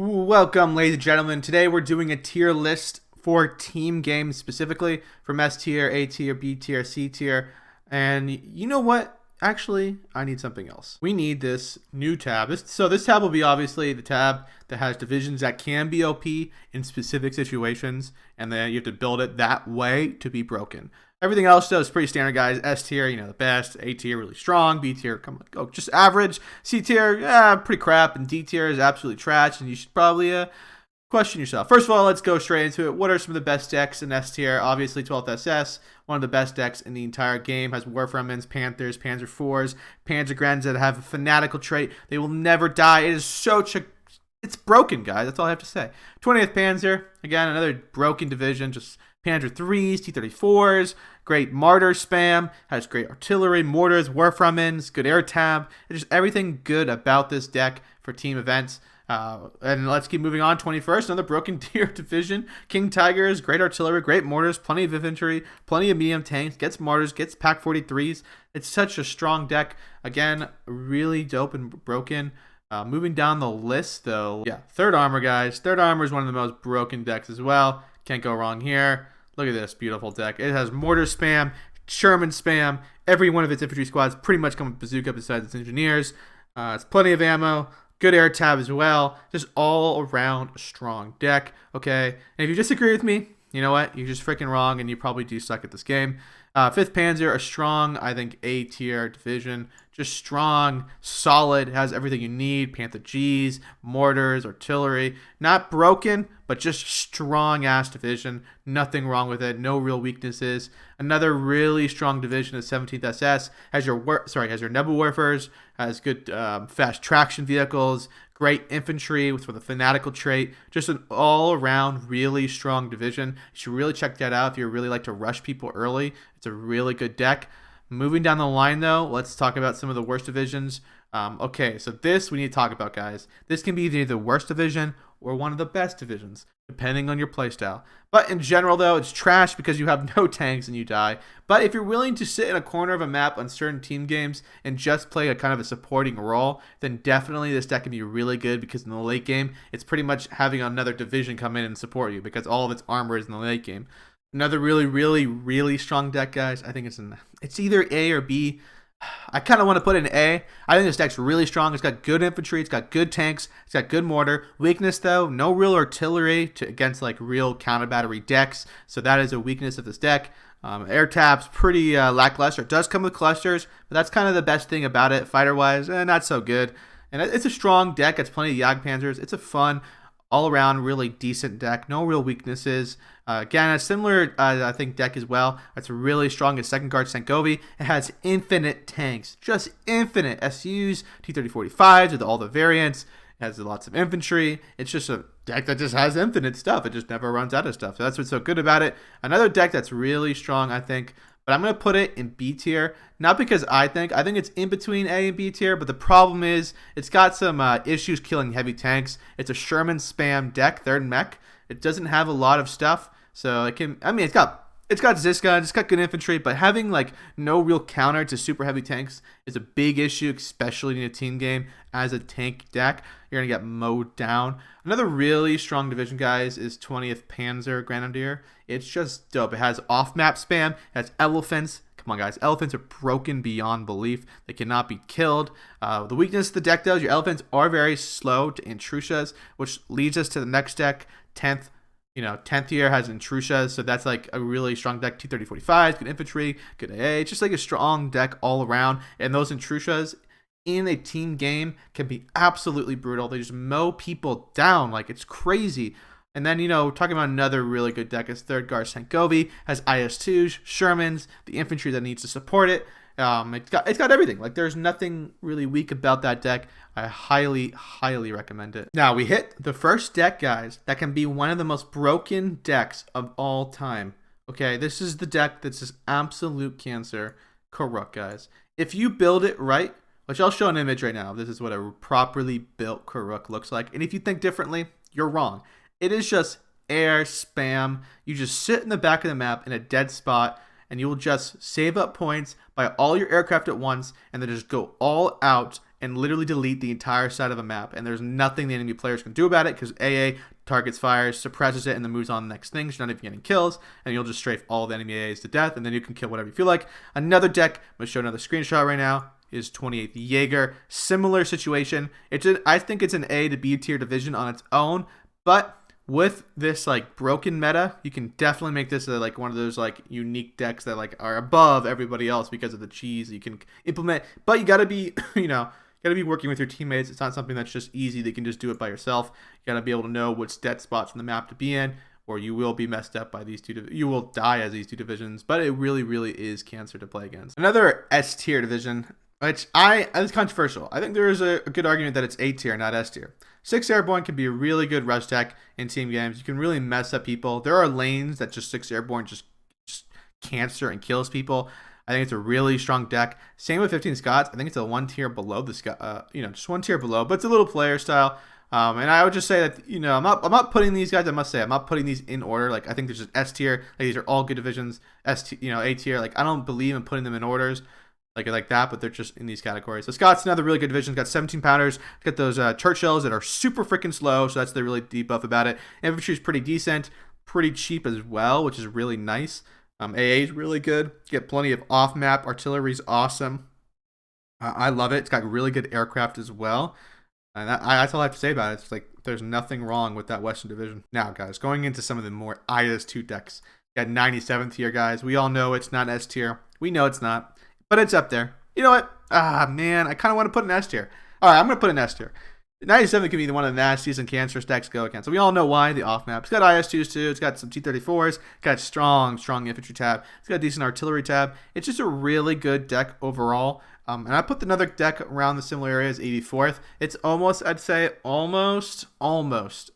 Welcome, ladies and gentlemen. Today we're doing a tier list for team games specifically from S tier, A tier, B tier, C tier. And you know what? Actually, I need something else. We need this new tab. This tab will be obviously the tab that has divisions that can be OP in specific situations, and then you have to build it that way to be broken. Everything else though is pretty standard, guys. S tier, the best. A tier, really strong. B tier, just average. C tier, pretty crap. And D tier is absolutely trash, and you should probably question yourself. First of all, let's go straight into it. What are some of the best decks in S tier? Obviously, 12th SS, one of the best decks in the entire game. Has Warframens, Panthers, Panzer IVs, Panzergrens that have a fanatical trait. They will never die. It is it's broken, guys. That's all I have to say. 20th Panzer, again, another broken division. Just Panzer IIIs, T-34s, great martyr spam, has great artillery, mortars, Warframens, good air tab. It's just everything good about this deck for team events. And let's keep moving on. 21st, another broken tier division. King Tigers, great artillery, great mortars, plenty of infantry, plenty of medium tanks, gets martyrs, gets Pak 43s. It's such a strong deck. Again, really dope and broken. Moving down the list, though, Third Armor, guys. Third Armor is one of the most broken decks as well. Can't go wrong here. Look at this beautiful deck. It has mortar spam, Sherman spam. Every one of its infantry squads pretty much come with bazooka besides its engineers. It's plenty of ammo. Good air tab as well. Just all around strong deck. Okay. And if you disagree with me, you know what? You're just freaking wrong, and you probably do suck at this game. 5th Panzer, a strong, I think, A tier division. Just strong, solid, has everything you need. Panther Gs, mortars, artillery. Not broken, but just strong ass division. Nothing wrong with it. No real weaknesses. Another really strong division is 17th SS. Has your Nebelwerfers. Has good fast traction vehicles. Great infantry with a fanatical trait. Just an all-around really strong division. You should really check that out if you really like to rush people early. It's a really good deck. Moving down the line, though, let's talk about some of the worst divisions. Okay, so this we need to talk about, guys. This can be either the worst division or one of the best divisions, depending on your playstyle. But in general, though, it's trash because you have no tanks and you die. But if you're willing to sit in a corner of a map on certain team games and just play a kind of a supporting role, then definitely this deck can be really good, because in the late game, it's pretty much having another division come in and support you, because all of its armor is in the late game. Another really, really, really strong deck, guys. I think it's either A or B. I kind of want to put it in A. I think this deck's really strong. It's got good infantry. It's got good tanks. It's got good mortar. Weakness, though, no real artillery against like real counter battery decks. So that is a weakness of this deck. Air tab's pretty lackluster. It does come with clusters, but that's kind of the best thing about it. Fighter-wise, not so good. And it's a strong deck. It's plenty of Jagdpanzers. It's a fun, all-around, really decent deck. No real weaknesses. Again, a similar, I think, deck as well. It's really strong as Second Guard Senkovi. It has infinite tanks. Just infinite. SUs, T-3045s with all the variants. It has lots of infantry. It's just a deck that just has infinite stuff. It just never runs out of stuff. So that's what's so good about it. Another deck that's really strong, I think. But I'm going to put it in B tier. Not because I think it's in between A and B tier. But the problem is it's got some issues killing heavy tanks. It's a Sherman spam deck, third mech. It doesn't have a lot of stuff. So it's got Ziska, it's got good infantry, but having like no real counter to super heavy tanks is a big issue, especially in a team game. As a tank deck, you're gonna get mowed down. Another really strong division, guys, is 20th Panzer Grenadier. It's just dope. It has off-map spam. It has elephants. Come on, guys. Elephants are broken beyond belief. They cannot be killed. The weakness of the deck, though, is your elephants are very slow to intrusias, which leads us to the next deck, 10th. 10th year has Intrusias, so that's like a really strong deck. T-3045s, good infantry, good AA. It's just like a strong deck all around. And those Intrusias in a team game can be absolutely brutal. They just mow people down like it's crazy. And then, talking about another really good deck is Third Guard Senkovi. Has IS-2s, Shermans, the infantry that needs to support it. It's got everything. Like, there's nothing really weak about that deck. I highly, highly recommend it. Now, we hit the first deck, guys, that can be one of the most broken decks of all time. Okay, this is the deck that's just absolute cancer. Karuk, guys. If you build it right, which I'll show an image right now. This is what a properly built Karuk looks like. And if you think differently, you're wrong. It is just air spam. You just sit in the back of the map in a dead spot, and you will just save up points, buy all your aircraft at once, and then just go all out and literally delete the entire side of a map, and there's nothing the enemy players can do about it because AA targets fires, suppresses it, and then moves on to the next thing. So you're not even getting kills, and you'll just strafe all the enemy AAs to death, and then you can kill whatever you feel like. Another deck, I'm going to show another screenshot right now, is 28th Jaeger. Similar situation. I think it's an A to B tier division on its own, but with this like broken meta, you can definitely make this like one of those like unique decks that like are above everybody else because of the cheese you can implement. But you gotta be, gotta be working with your teammates. It's not something that's just easy. They can just do it by yourself. You gotta be able to know which dead spots in the map to be in, or you will be messed up by these two. You will die as these two divisions. But it really, really is cancer to play against. Another S tier division, which it's controversial. I think there is a good argument that it's A tier, not S tier. 6 Airborne can be a really good rush deck in team games. You can really mess up people. There are lanes that just 6 Airborne just cancer and kills people. I think it's a really strong deck. Same with 15 Scots. I think it's a 1 tier below the Scott, just 1 tier below, but it's a little player style. And I would just say that, I'm not putting these guys, I must say, I'm not putting these in order. Like, I think there's just S tier. Like, these are all good divisions. A tier. Like, I don't believe in putting them in orders like that, but they're just in these categories. So Scott's another really good division. It's got 17 pounders. It's got those Churchills that are super freaking slow, so that's the really debuff about it. Infantry is pretty decent, pretty cheap as well, which is really nice. AA is really good. You get plenty of off-map. Artillery's awesome. I love it. It's got really good aircraft as well. And that's all I have to say about it. It's like there's nothing wrong with that Western Division. Now, guys, going into some of the more IS2 decks. You got 97th tier, guys. We all know it's not S tier. We know it's not. But it's up there. You know what? Man, I kind of want to put an S tier. All right, I'm going to put an S tier. 97 can be one of the nastiest and cancerous decks to go against. So we all know why, the off-map. It's got IS-2s too. It's got some T-34s. It's got strong infantry tab. It's got a decent artillery tab. It's just a really good deck overall. And I put another deck around the similar areas, 84th. It's almost, I'd say, almost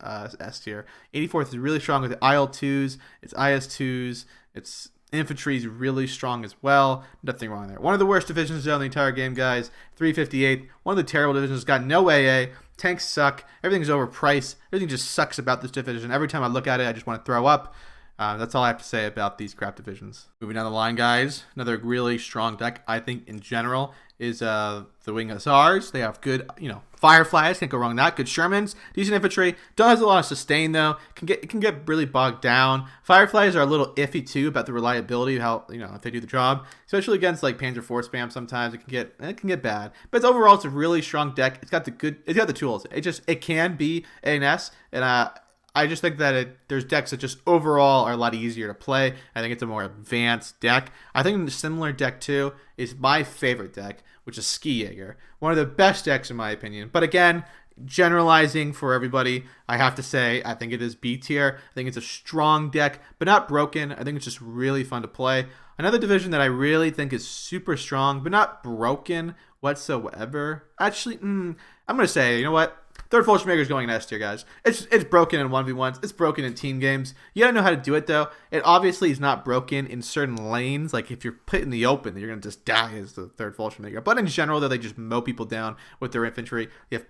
S tier. 84th is really strong with the IL-2s. It's IS-2s. It's infantry is really strong as well. Nothing wrong there. One of the worst divisions in the entire game, guys. 358. One of the terrible divisions. Got no AA. Tanks suck. Everything's overpriced. Everything just sucks about this division. Every time I look at it, I just want to throw up. That's all I have to say about these crap divisions. Moving down the line, guys. Another really strong deck, I think, in general, is the Wing Hussars. They have good, Fireflies. Can't go wrong with that. Good Shermans. Decent infantry. Don't have a lot of sustain, though. It can get really bogged down. Fireflies are a little iffy, too, about the reliability, how, if they do the job. Especially against, Panzer IV spam sometimes. It can get bad. But overall, it's a really strong deck. It's got the tools. It can be an S, and I just think that there's decks that just overall are a lot easier to play. I think it's a more advanced deck. I think the similar deck, too, is my favorite deck, which is Ski Jaeger. One of the best decks, in my opinion. But again, generalizing for everybody, I have to say I think it is B tier. I think it's a strong deck, but not broken. I think it's just really fun to play. Another division that I really think is super strong, but not broken whatsoever. Actually, I'm going to say, you know what? Third Fallschirmjäger is going in S tier, guys. It's broken in 1v1s. It's broken in team games. You gotta know how to do it, though. It obviously is not broken in certain lanes. Like, if you're put in the open, you're gonna just die as the third Fallschirmjäger. But in general, though, they just mow people down with their infantry. They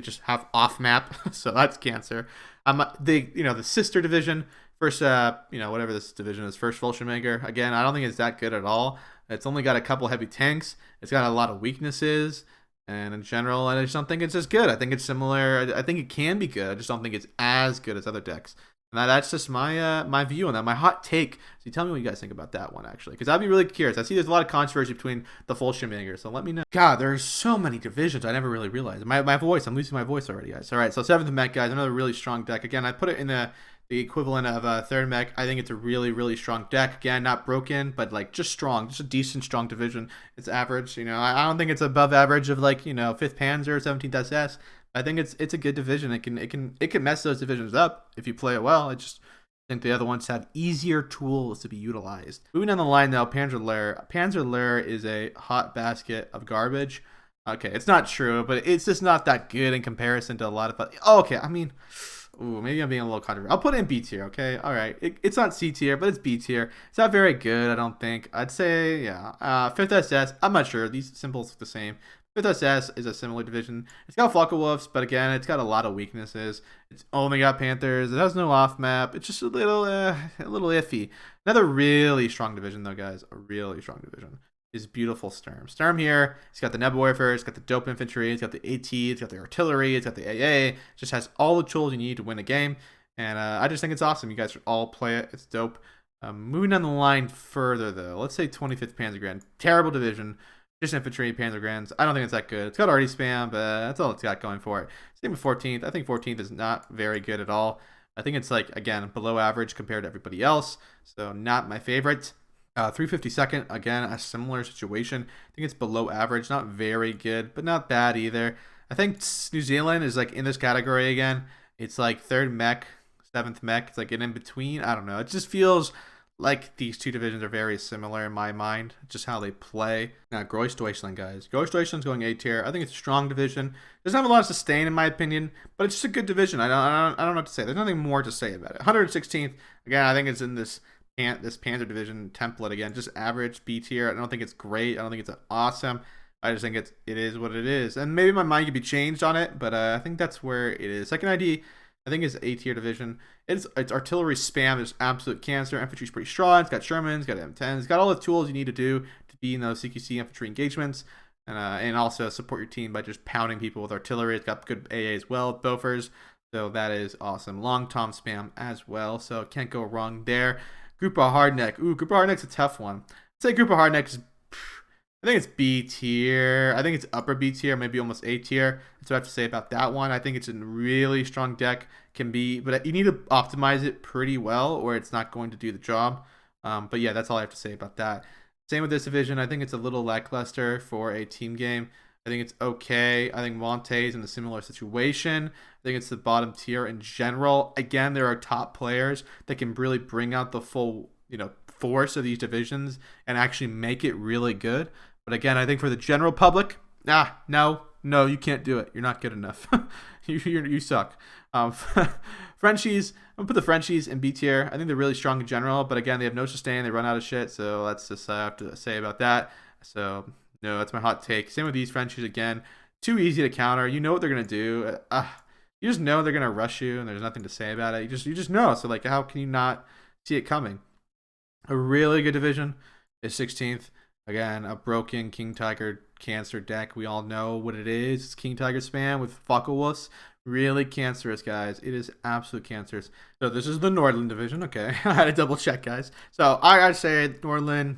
just have off-map, so that's cancer. The sister division, first, whatever this division is, first Fallschirmjäger. Again, I don't think it's that good at all. It's only got a couple heavy tanks. It's got a lot of weaknesses. And in general, I just don't think it's as good. I think it's similar. I think it can be good. I just don't think it's as good as other decks. And that's just my view on that, my hot take. So tell me what you guys think about that one, actually. Because I'd be really curious. I see there's a lot of controversy between the Fallschirmjäger, so let me know. God, there's so many divisions. I never really realized. My voice, I'm losing my voice already, guys. All right, so 7th mech, guys, another really strong deck. Again, I put it in the equivalent of 3rd mech. I think it's a really, really strong deck. Again, not broken, but just strong. Just a decent, strong division. It's average. I don't think it's above average of 5th Panzer, 17th SS. I think it's a good division. It can mess those divisions up if you play it well. I just think the other ones have easier tools to be utilized. Moving down the line now, Panzer Lehr is a hot basket of garbage. Okay, it's not true, but it's just not that good in comparison to a lot of. Oh, okay, I mean. Ooh, maybe I'm being a little controversial. I'll put it in B tier, okay? All right. It's not C tier, but it's B tier. It's not very good, I don't think. I'd say, yeah. 5th SS, I'm not sure. These symbols look the same. 5th SS is a similar division. It's got Focke-Wulfs, but again, it's got a lot of weaknesses. It's only got Panthers. It has no off-map. It's just a little iffy. Another really strong division, though, guys. A really strong division. is beautiful Sturm. Sturm here, he's got the Nebelwerfer, he's got the dope infantry, he's got the AT, he's got the artillery, he's got the AA. Just has all the tools you need to win a game. And I just think it's awesome. You guys should all play it. It's dope. Moving down the line further, though, let's say 25th Panzergrenadier. Terrible division. Just infantry, Panzergrenadiers. I don't think it's that good. It's got already spam, but that's all it's got going for it. Same with 14th. I think 14th is not very good at all. I think it's like, again, below average compared to everybody else. So not my favorite. 352nd, again, a similar situation. I think it's below average. Not very good, but not bad either. I think New Zealand is like in this category again. It's like 3rd mech, 7th mech. It's like an in between. I don't know. It just feels like these two divisions are very similar in my mind, just how they play. Now, Großdeutschland, guys. Großdeutschland's going A tier. I think it's a strong division. Doesn't have a lot of sustain, in my opinion, but it's just a good division. I don't know what to say. There's nothing more to say about it. 116th, again, I think it's in this Panzer division template again. Just average B tier. I don't think it's great. I don't think it's awesome. I just think it is what it is. And maybe my mind could be changed on it, but I think that's where it is. Second ID, I think is A tier division. It's artillery spam. There's absolute cancer. Infantry's pretty strong. It's got Shermans, it's got M10s, it's got all the tools you need to do to be in those CQC infantry engagements, and also support your team by just pounding people with artillery. It's got good AA as well, Bofors. So that is awesome. Long Tom spam as well. So can't go wrong there. Group of Hardneck. Ooh, Group of Hardneck's a tough one. I'd say Group of Hardneck is, I think it's B tier. I think it's upper B tier, maybe almost A tier. That's what I have to say about that one. I think it's a really strong deck, can be, but you need to optimize it pretty well or it's not going to do the job. But yeah, that's all I have to say about that. Same with this division. I think it's a little lackluster for a team game. I think it's okay. I think Monte is in a similar situation. I think it's the bottom tier in general. Again, there are top players that can really bring out the full, force of these divisions and actually make it really good. But again, I think for the general public, no, you can't do it. You're not good enough. you suck. Frenchies, I'm gonna put the Frenchies in B tier. I think they're really strong in general, but again, they have no sustain. They run out of shit. So that's just I have to say about that. So no, that's my hot take. Same with these Frenchies again. Too easy to counter. You know what they're gonna do. You just know they're gonna rush you, and there's nothing to say about it. You just know. So like, how can you not see it coming? A really good division is 16th. Again, a broken King Tiger cancer deck. We all know what it is. It's King Tiger spam with Focke-Wulfs. Really cancerous, guys. It is absolute cancerous. So this is the Nordland division. Okay, I had to double check, guys. So I gotta say, Nordland,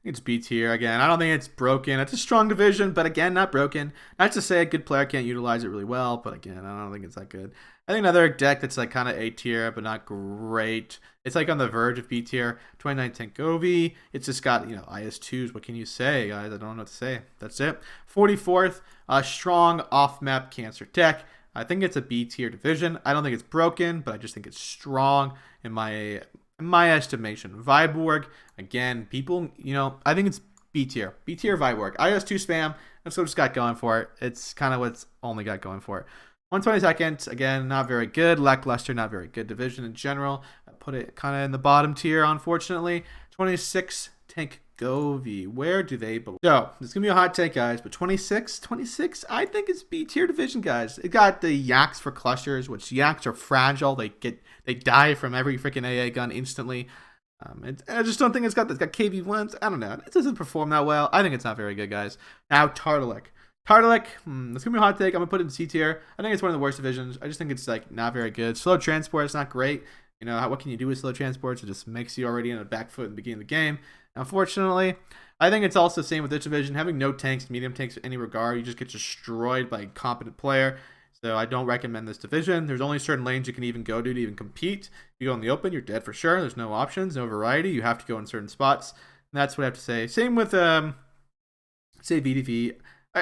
it's B tier. Again, I don't think it's broken. It's a strong division, but again, not broken. Not to say a good player can't utilize it really well, but again, I don't think it's that good. I think another deck that's like kind of A tier, but not great. It's like on the verge of B tier. 29 Tankovi. It's just got, IS-2s. What can you say, guys? I don't know what to say. That's it. 44th, strong off-map cancer deck. I think it's a B tier division. I don't think it's broken, but I just think it's strong in my estimation. Viborg, again, people, I think it's B tier. B tier Viborg. IS-2 spam. That's what it's got going for it. It's kind of what's only got going for it. 122nd, again, not very good. Lackluster, not very good division in general. I put it kind of in the bottom tier, unfortunately. 26, Tankovi. Where do they belong? So, this is going to be a hot take, guys, but 26, I think it's B tier division, guys. It got the Yaks for clusters, which Yaks are fragile. They die from every freaking AA gun instantly. I just don't think it's got KV-1s. I don't know. It doesn't perform that well. I think it's not very good, guys. Now, Tartalik. Tartalik, it's going to be a hot take. I'm going to put it in C tier. I think it's one of the worst divisions. I just think it's like not very good. Slow transport, it's not great. What can you do with slow transports? It just makes you already in a back foot in the beginning of the game. Unfortunately, I think it's also the same with this division. Having no tanks, medium tanks in any regard, you just get destroyed by a competent player. So I don't recommend this division. There's only certain lanes you can even go to even compete. If you go in the open, you're dead for sure. There's no options, no variety. You have to go in certain spots. And that's what I have to say. Same with, say, VDV.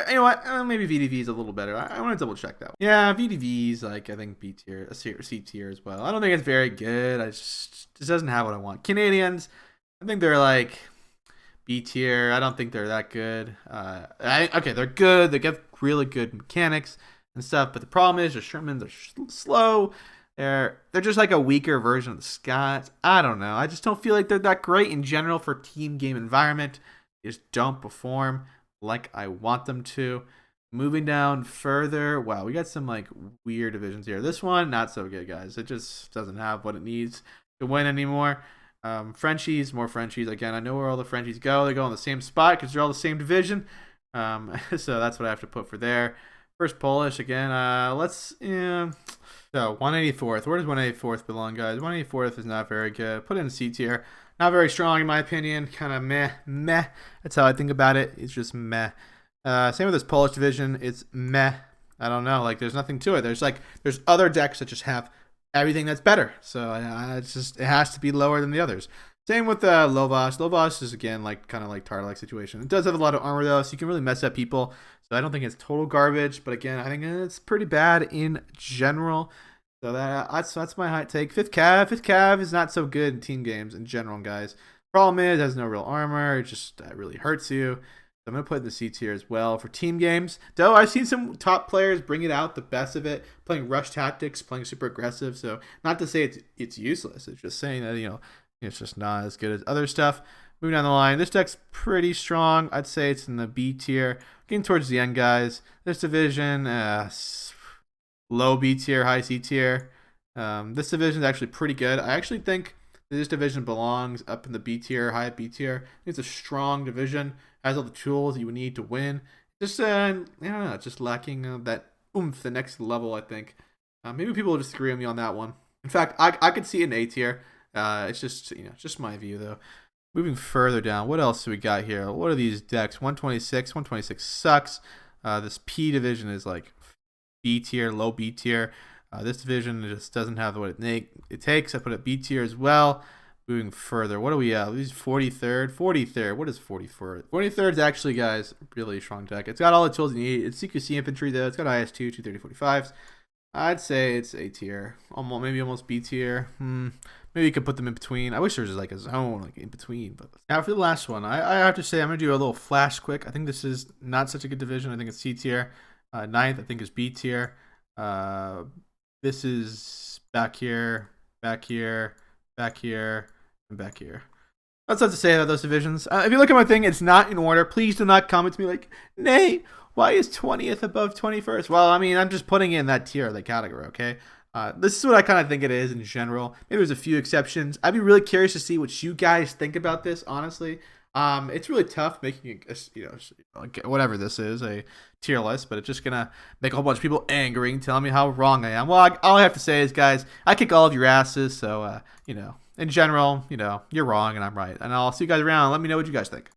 You know what? Maybe VDV is a little better. I want to double check that one. Yeah, VDV is like, I think B tier, C tier as well. I don't think it's very good. It doesn't have what I want. Canadians, I think they're like B tier. I don't think they're that good. Okay, they're good. They get really good mechanics and stuff. But the problem is, the Shermans are slow. They're just like a weaker version of the Scots. I don't know. I just don't feel like they're that great in general for team game environment. They just don't perform like I want them to. Moving down further, wow, we got some like weird divisions here. This one, not so good, guys. It just doesn't have what it needs to win anymore. Frenchies, more Frenchies. Again, I know where all the Frenchies go. They go in the same spot because they're all the same division. So that's what I have to put for there. First Polish again. Let's yeah. So 184th. Where does 184th belong, guys? 184th is not very good. Put it in C tier. Not very strong in my opinion. Kind of meh. That's how I think about it. It's just meh. Same with this Polish division. It's meh. I don't know. Like there's nothing to it. There's other decks that just have everything that's better. So it has to be lower than the others. Same with Lovas. Lovas is again kind of like Tartalek situation. It does have a lot of armor though, so you can really mess up people. So I don't think it's total garbage, but again, I think it's pretty bad in general. So that's my hot take. Fifth Cav is not so good in team games in general, guys. Problem is, it has no real armor. It just really hurts you. So I'm gonna put it in the C tier as well for team games. Though I've seen some top players bring it out the best of it, playing rush tactics, playing super aggressive. So not to say it's useless. It's just saying that it's just not as good as other stuff. Moving down the line, this deck's pretty strong. I'd say it's in the B tier. Getting towards the end, guys. This division, low B tier, high C tier. This division is actually pretty good. I actually think this division belongs up in the B tier, high B tier. It's a strong division. Has all the tools you would need to win. Just I don't know, just lacking that oomph, the next level. I think. Maybe people will disagree with me on that one. In fact, I could see an A tier. It's just my view though. Moving further down, what else do we got here? What are these decks? 126. 126 sucks. This P division is like B tier, low B tier. This division just doesn't have what it takes. I put it B tier as well. Moving further, what do we have? These 43rd. 43rd. What is 43rd? 43rd is actually, guys, really strong deck. It's got all the tools you need. It's CQC infantry though. It's got IS2, 230, 45s. I'd say it's A tier, maybe almost B tier. Maybe you could put them in between. I wish there was like a zone in between. But now for the last one, I have to say I'm gonna do a little flash quick. I think this is not such a good division. I think it's C tier. Ninth, I think is B tier. This is back here, and back here. That's not to say about those divisions. If you look at my thing, it's not in order. Please do not comment to me like, Nay, why is 20th above 21st? Well, I mean, I'm just putting it in that tier, the category, okay? This is what I kind of think it is in general. Maybe there's a few exceptions. I'd be really curious to see what you guys think about this, honestly. It's really tough making whatever this is, a tier list, but it's just gonna make a whole bunch of people angry and telling me how wrong I am. Well, all I have to say is, guys, I kick all of your asses, so in general, you're wrong and I'm right. And I'll see you guys around. Let me know what you guys think.